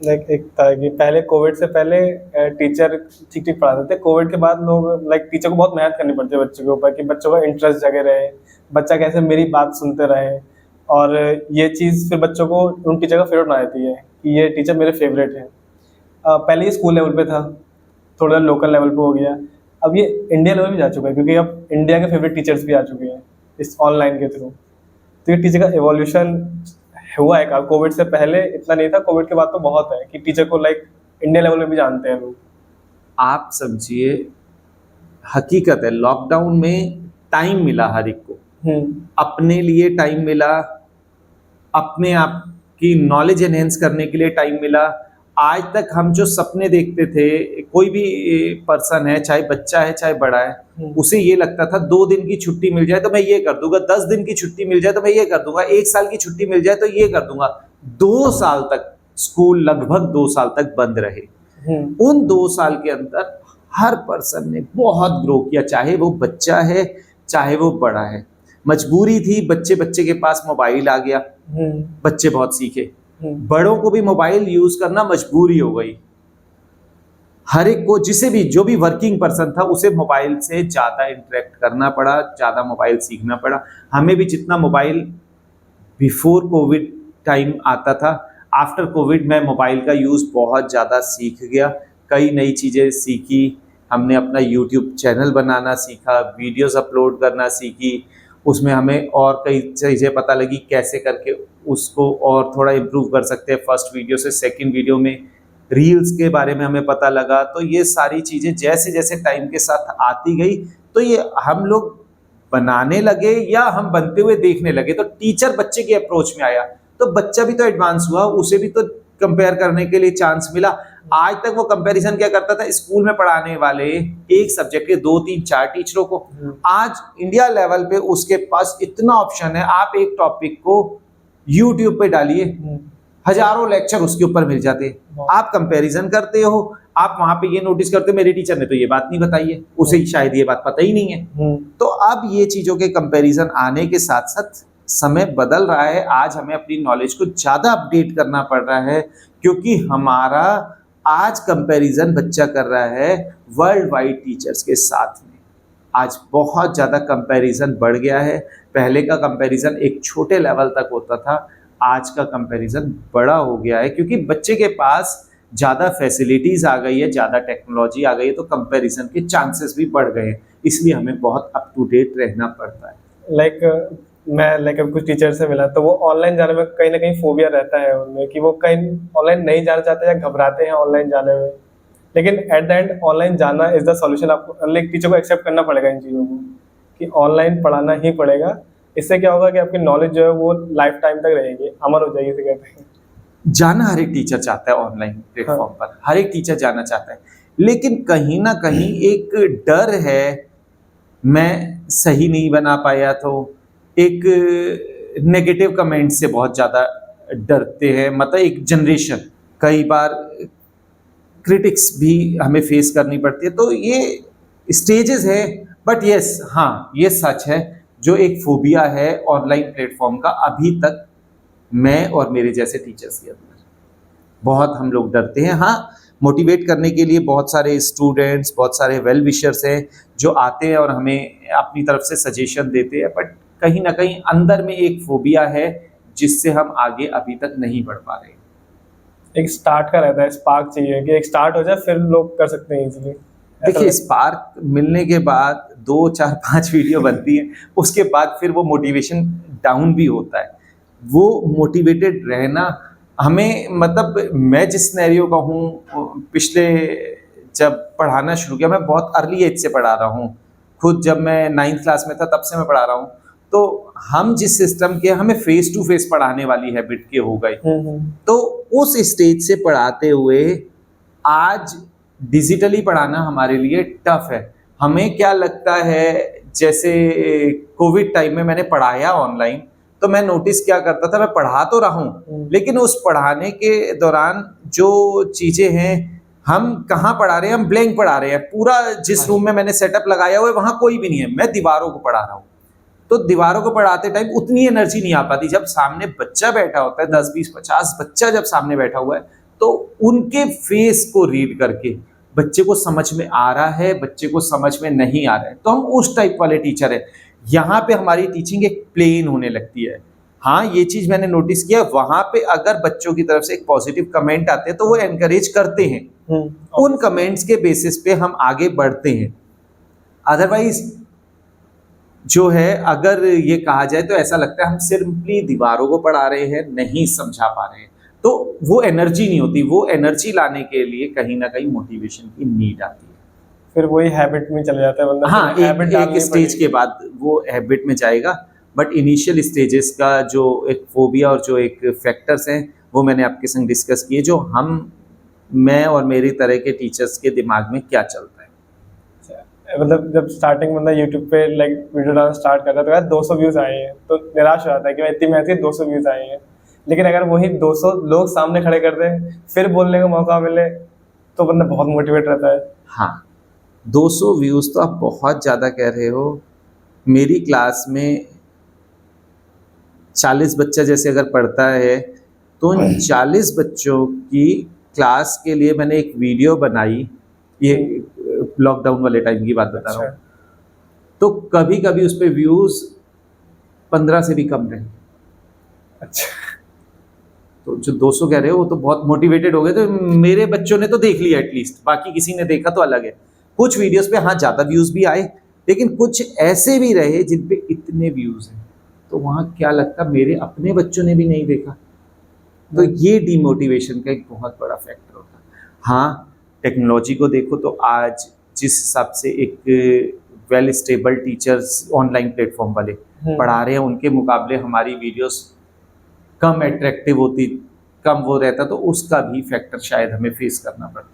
Like एक था कि पहले कोविड से पहले टीचर ठीक ठीक पढ़ाते थे। कोविड के बाद लोग लाइक टीचर को बहुत मेहनत करनी पड़ती है बच्चों के ऊपर कि बच्चों का इंटरेस्ट जगे रहे, बच्चा कैसे मेरी बात सुनते रहे। और ये चीज़ फिर बच्चों को उन टीचर का फेवरेट बना देती है कि ये टीचर मेरे फेवरेट हैं। पहले ये स्कूल लेवल पे था, थोड़ा लोकल लेवल पे हो गया, अब ये इंडिया लेवल भी जा चुका है क्योंकि अब इंडिया के फेवरेट टीचर्स भी आ चुके हैं इस ऑनलाइन के थ्रू। तो ये टीचर का एवोल्यूशन हुआ है। कोविड से पहले इतना नहीं था, कोविड के बाद तो बहुत है कि टीचर को लाइक इंडिया लेवल पे भी जानते हैं लोग। आप समझिए, हकीकत है, लॉकडाउन में टाइम मिला हर एक को, अपने लिए टाइम मिला, अपने आप की नॉलेज एनहेंस करने के लिए टाइम मिला। आज तक हम जो सपने देखते थे, कोई भी पर्सन है, चाहे बच्चा है चाहे बड़ा है, उसे ये लगता था 2 दिन की छुट्टी मिल जाए तो मैं ये कर दूंगा, 10 दिन की छुट्टी मिल जाए तो मैं ये कर दूंगा, 1 साल की छुट्टी मिल जाए तो ये कर दूंगा। 2 साल तक स्कूल, लगभग 2 साल तक बंद रहे। उन 2 साल के अंदर हर पर्सन ने बहुत ग्रो किया, चाहे वो बच्चा है चाहे वो बड़ा है। मजबूरी थी, बच्चे बच्चे के पास मोबाइल आ गया, बच्चे बहुत सीखे। बड़ों को भी मोबाइल यूज करना मजबूरी हो गई। हर एक को, जिसे भी, जो भी वर्किंग पर्सन था, उसे मोबाइल से ज्यादा इंटरेक्ट करना पड़ा, ज्यादा मोबाइल सीखना पड़ा। हमें भी जितना मोबाइल बिफोर कोविड टाइम आता था, आफ्टर कोविड मैं मोबाइल का यूज बहुत ज्यादा सीख गया। कई नई चीजें सीखी, हमने अपना यूट्यूब चैनल बनाना सीखा, वीडियोस अपलोड करना सीखी। उसमें हमें और कई चीज़ें पता लगी कैसे करके उसको और थोड़ा इम्प्रूव कर सकते हैं। फर्स्ट वीडियो से सेकंड वीडियो में रील्स के बारे में हमें पता लगा। तो ये सारी चीज़ें जैसे जैसे टाइम के साथ आती गई, तो ये हम लोग बनाने लगे या हम बनते हुए देखने लगे। तो टीचर बच्चे के अप्रोच में आया तो बच्चा भी तो एडवांस हुआ, उसे भी तो कंपेयर करने के लिए चांस मिला। आज तक वो कंपैरिजन क्या करता था, स्कूल में पढ़ाने वाले एक सब्जेक्ट के 2 3 4 टीचरों को, आज इंडिया लेवल पे उसके पास इतना ऑप्शन है। आप एक टॉपिक को यूट्यूब पे डालिए, हजारों लेक्चर उसके ऊपर मिल जाते हैं। आप कंपैरिजन करते हो, आप वहां पे ये नोटिस करते हो मेरे टीचर ने तो ये बात नहीं बताई है, उसे शायद ये बात पता ही नहीं है। तो अब ये चीजों के कंपैरिजन आने के साथ साथ समय बदल रहा है। आज हमें अपनी नॉलेज को ज्यादा अपडेट करना पड़ रहा है, क्योंकि हमारा आज कंपैरिजन बच्चा कर रहा है वर्ल्ड वाइड टीचर्स के साथ में। आज बहुत ज़्यादा कंपैरिजन बढ़ गया है। पहले का कंपैरिजन एक छोटे लेवल तक होता था, आज का कंपैरिजन बड़ा हो गया है, क्योंकि बच्चे के पास ज़्यादा फैसिलिटीज़ आ गई है, ज़्यादा टेक्नोलॉजी आ गई है, तो कंपैरिजन के चांसेस भी बढ़ गए हैं। इसलिए हमें बहुत अप टू डेट रहना पड़ता है। मैं अब कुछ टीचर से मिला तो वो ऑनलाइन जाने में कहीं ना कहीं फोबिया रहता है उनमें कि वो कहीं ऑनलाइन नहीं जाना चाहते या घबराते हैं ऑनलाइन जाने में। लेकिन एट द एंड ऑनलाइन जाना इज द सॉल्यूशन। आपको लाइक टीचर को एक्सेप्ट करना पड़ेगा इन चीज़ों को कि ऑनलाइन पढ़ाना ही पड़ेगा। इससे क्या होगा कि आपकी नॉलेज जो है वो लाइफ टाइम तक रहेगी, अमर हो जाएगी, इसे कहते हैं। जाना हर एक टीचर चाहता है ऑनलाइन प्लेटफॉर्म पर, हर एक टीचर जाना चाहता है, लेकिन कहीं ना कहीं एक डर है, मैं सही नहीं बना पाया तो एक नेगेटिव कमेंट से बहुत ज़्यादा डरते हैं। मतलब एक जनरेशन, कई बार क्रिटिक्स भी हमें फेस करनी पड़ती है। तो ये स्टेजेस है, बट यस, हाँ, ये सच है, जो एक फोबिया है ऑनलाइन प्लेटफॉर्म का, अभी तक मैं और मेरे जैसे टीचर्स के अंदर बहुत हम लोग डरते हैं। हाँ, मोटिवेट करने के लिए बहुत सारे स्टूडेंट्स, बहुत सारे वेल विशर्स हैं जो आते हैं और हमें अपनी तरफ से सजेशन देते हैं, बट कहीं ना कहीं अंदर में एक फोबिया है जिससे हम आगे अभी तक नहीं बढ़ पा रहे। एक स्टार्ट का रहता है, स्पार्क चाहिए कि एक स्टार्ट हो जाए फिर लोग कर सकते हैं इजीली। देखिए, स्पार्क मिलने के बाद 2 4 5 वीडियो बनती है, उसके बाद फिर वो मोटिवेशन डाउन भी होता है। वो मोटिवेटेड रहना हमें, मतलब मैं जिस सिनेरियो का हूँ, पिछले जब पढ़ाना शुरू किया, मैं बहुत अर्ली एज से पढ़ा रहा हूँ। खुद जब मैं 9th क्लास में था तब से मैं पढ़ा रहा हूँ। तो हम जिस सिस्टम के, हमें फेस टू फेस पढ़ाने वाली हैबिट के हो गए, तो उस स्टेज से पढ़ाते हुए आज डिजिटली पढ़ाना हमारे लिए टफ है। हमें क्या लगता है, जैसे कोविड टाइम में मैंने पढ़ाया ऑनलाइन, तो मैं नोटिस क्या करता था, मैं पढ़ा तो रहा हूँ, लेकिन उस पढ़ाने के दौरान जो चीजें हैं, हम कहाँ पढ़ा रहे हैं, हम ब्लैंक पढ़ा रहे हैं। पूरा जिस रूम में मैंने सेटअप लगाया हुआ है वहां कोई भी नहीं है, मैं दीवारों को पढ़ा रहा हूँ। तो दीवारों को पढ़ाते टाइम उतनी एनर्जी नहीं आ पाती। जब सामने बच्चा बैठा होता है, 10 20 50 बच्चा जब सामने बैठा हुआ है, तो उनके फेस को रीड करके बच्चे को समझ में आ रहा है, बच्चे को समझ में नहीं आ रहा है, तो हम उस टाइप वाले टीचर है। यहाँ पे हमारी टीचिंग एक प्लेन होने लगती है। हाँ, ये चीज मैंने नोटिस किया, वहां पे अगर बच्चों की तरफ से एक पॉजिटिव कमेंट आते हैं तो वो एनकरेज करते हैं, उन कमेंट्स के बेसिस पे हम आगे बढ़ते हैं। अदरवाइज जो है, अगर ये कहा जाए तो ऐसा लगता है हम सिर्फली दीवारों को पढ़ा रहे हैं, नहीं समझा पा रहे हैं, तो वो एनर्जी नहीं होती। वो एनर्जी लाने के लिए कहीं ना कहीं मोटिवेशन की नीड आती है। फिर वही हैबिट में चले जाता है बंदा। हाँ, एक स्टेज के बाद वो हैबिट में जाएगा, बट इनिशियल स्टेजेस का जो एक फोबिया और जो एक फैक्टर्स हैं वो मैंने आपके संग डिस्कस किए, जो मैं और मेरी तरह के टीचर्स के दिमाग में क्या चलता है। मतलब जब स्टार्टिंग बंदा यूट्यूब पे लाइक वीडियो डालना स्टार्ट करता है तो यार 200 व्यूज आए हैं तो निराश हो जाता है कि मैं इतनी मेहनत की 200 व्यूज आए हैं। लेकिन अगर वही 200 लोग सामने खड़े कर दें, फिर बोलने का मौका मिले, तो बंदा बहुत मोटिवेट रहता है। हाँ, 200 व्यूज तो आप बहुत ज़्यादा कह रहे हो। मेरी क्लास में 40 बच्चा जैसे अगर पढ़ता है तो उन 40 बच्चों की क्लास के लिए मैंने एक वीडियो बनाई, ये लॉकडाउन वाले टाइम की बात बता रहा हूँ, तो कभी कभी उस पर व्यूज 15 से भी कम रहे। अच्छा, तो जो 200 कह रहे हो वो तो बहुत मोटिवेटेड हो गए, तो मेरे बच्चों ने तो देख लिया एटलीस्ट, बाकी किसी ने देखा तो अलग है। कुछ वीडियोस पे हाँ ज़्यादा व्यूज भी आए, लेकिन कुछ ऐसे भी रहे जिन पे इतने व्यूज हैं, तो वहाँ क्या लगता मेरे अपने बच्चों ने भी नहीं देखा। तो ये डिमोटिवेशन का एक बहुत बड़ा फैक्टर होता है। हाँ, टेक्नोलॉजी को देखो तो आज जिस हिसाब से एक well stable teachers online platform वाले पढ़ा रहे हैं, उनके मुकाबले हमारी वीडियोस कम अट्रैक्टिव होती, कम वो रहता, तो उसका भी फैक्टर शायद हमें फेस करना पड़ता।